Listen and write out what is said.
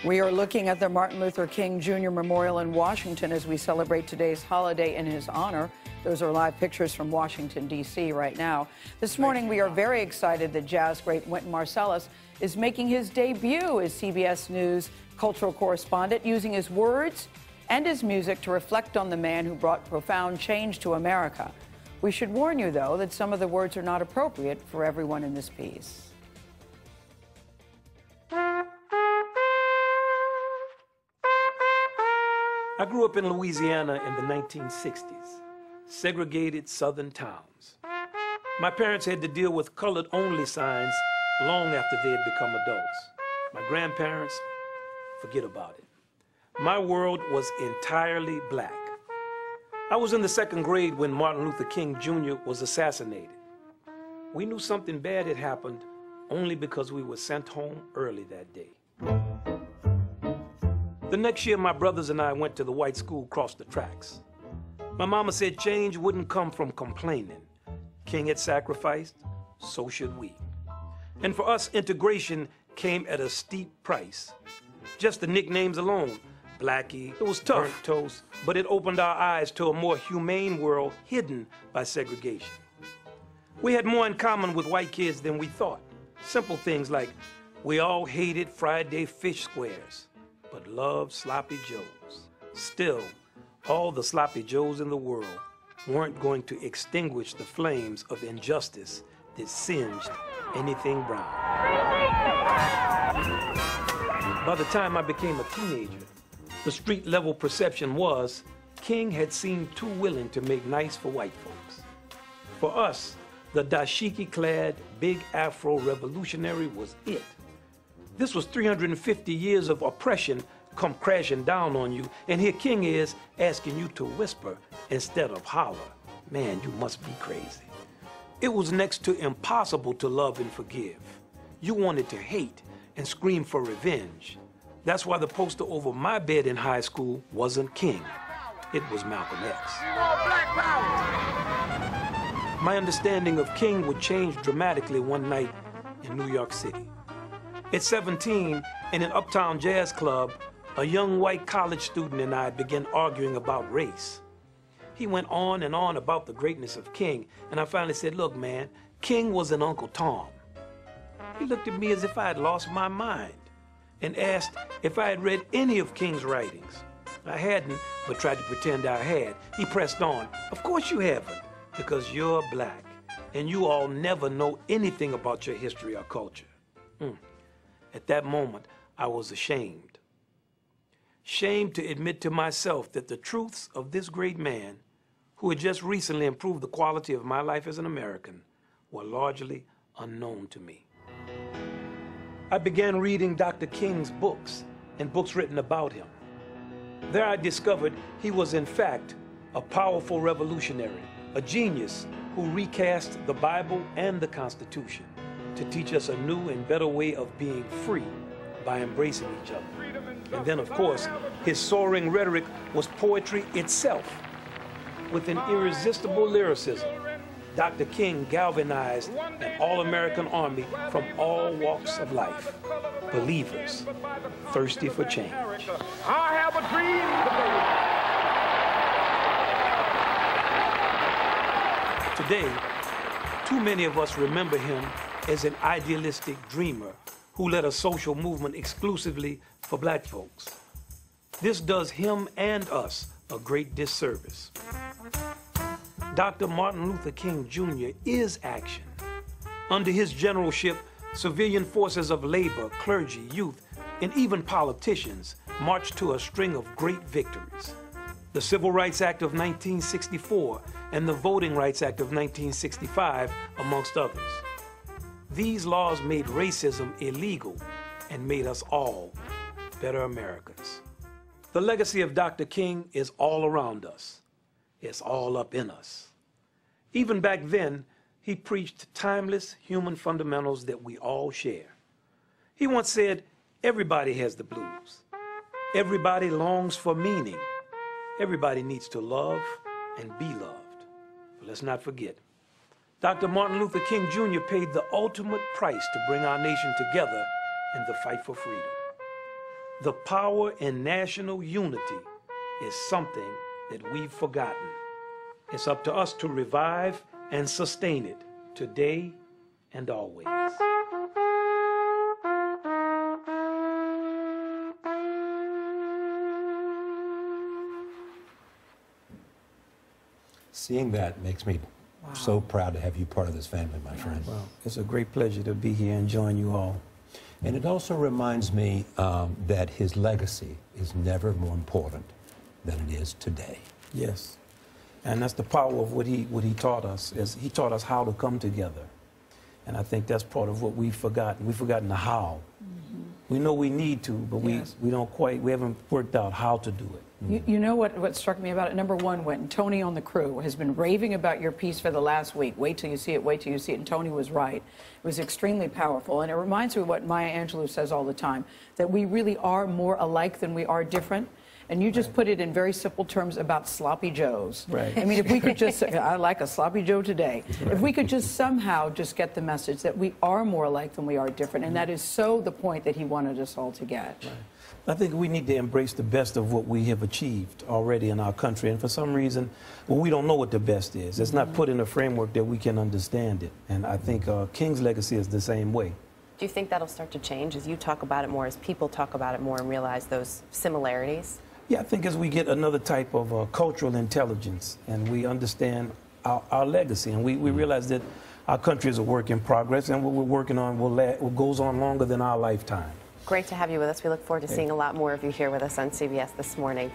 We are looking at the Martin Luther King Jr. Memorial in Washington as we celebrate today's holiday in his honor. Those are live pictures from Washington, D.C. right now. This morning, we are very excited that jazz great Wynton Marsalis is making his debut as CBS News cultural correspondent, using his words and his music to reflect on the man who brought profound change to America. We should warn you, though, that some of the words are not appropriate for everyone in this piece. I grew up in Louisiana in the 1960s, segregated southern towns. My parents had to deal with colored-only signs long after they had become adults. My grandparents, forget about it. My world was entirely black. I was in the second grade when Martin Luther King Jr. was assassinated. We knew something bad had happened only because we were sent home early that day. The next year, my brothers and I went to the white school across the tracks. My mama said change wouldn't come from complaining. King had sacrificed, so should we. And for us, integration came at a steep price. Just the nicknames alone, Blackie, it was tough, burnt toast, but it opened our eyes to a more humane world hidden by segregation. We had more in common with white kids than we thought. Simple things like we all hated Friday fish squares, but loved sloppy joes. Still, all the sloppy joes in the world weren't going to extinguish the flames of injustice that singed anything brown. By the time I became a teenager, the street-level perception was King had seemed too willing to make nice for white folks. For us, the dashiki-clad, big afro revolutionary was it. This was 350 years of oppression come crashing down on you, and here King is asking you to whisper instead of holler. Man, you must be crazy. It was next to impossible to love and forgive. You wanted to hate and scream for revenge. That's why the poster over my bed in high school wasn't King. It was Malcolm X. My understanding of King would change dramatically one night in New York City. At 17, in an uptown jazz club, a young white college student and I began arguing about race. He went on and on about the greatness of King, and I finally said, look, man, King was an Uncle Tom. He looked at me as if I had lost my mind and asked if I had read any of King's writings. I hadn't, but tried to pretend I had. He pressed on, of course you haven't, because you're black, and you all never know anything about your history or culture. At that moment, I was ashamed. Shamed to admit to myself that the truths of this great man, who had just recently improved the quality of my life as an American, were largely unknown to me. I began reading Dr. King's books and books written about him. There I discovered he was in fact a powerful revolutionary, a genius who recast the Bible and the Constitution to teach us a new and better way of being free by embracing each other. And then, of course, his soaring rhetoric was poetry itself. With an irresistible lyricism, Dr. King galvanized an all-American army from all walks of life, believers thirsty for change. I have a dream today. Today, too many of us remember him as an idealistic dreamer who led a social movement exclusively for black folks. This does him and us a great disservice. Dr. Martin Luther King Jr. is action. Under his generalship, civilian forces of labor, clergy, youth, and even politicians marched to a string of great victories. The Civil Rights Act of 1964 and the Voting Rights Act of 1965, amongst others. These laws made racism illegal and made us all better Americans. The legacy of Dr. King is all around us. It's all up in us. Even back then, he preached timeless human fundamentals that we all share. He once said, everybody has the blues. Everybody longs for meaning. Everybody needs to love and be loved. But let's not forget, Dr. Martin Luther King Jr. paid the ultimate price to bring our nation together in the fight for freedom. The power in national unity is something that we've forgotten. It's up to us to revive and sustain it today and always. Seeing that makes me so proud to have you part of this family, my friend. Well, it's a great pleasure to be here and join you all. And it also reminds me that his legacy is never more important than it is today. Yes. And that's the power of what he taught us. Is he taught us how to come together. And I think that's part of what we've forgotten. We've forgotten the how. We know we need to, but we haven't worked out how to do it. You know what struck me about it? Number one, Wynton, Tony on the crew has been raving about your piece for the last week. Wait till you see it, wait till you see it. And Tony was right. It was extremely powerful. And it reminds me of what Maya Angelou says all the time, that we really are more alike than we are different. And you just put it in very simple terms about sloppy joes. Right. I mean, if we could just, I like a sloppy joe today. Right. If we could just somehow just get the message that we are more alike than we are different. And that is so the point that he wanted us all to get. Right. I think we need to embrace the best of what we have achieved already in our country. And for some reason, well, we don't know what the best is. It's not put in a framework that we can understand it. And I think King's legacy is the same way. Do you think that'll start to change as you talk about it more, as people talk about it more and realize those similarities? Yeah, I think as we get another type of cultural intelligence and we understand our legacy and we realize that our country is a work in progress and what we're working on goes on longer than our lifetime. Great to have you with us. We look forward to seeing a lot more of you here with us on CBS this morning.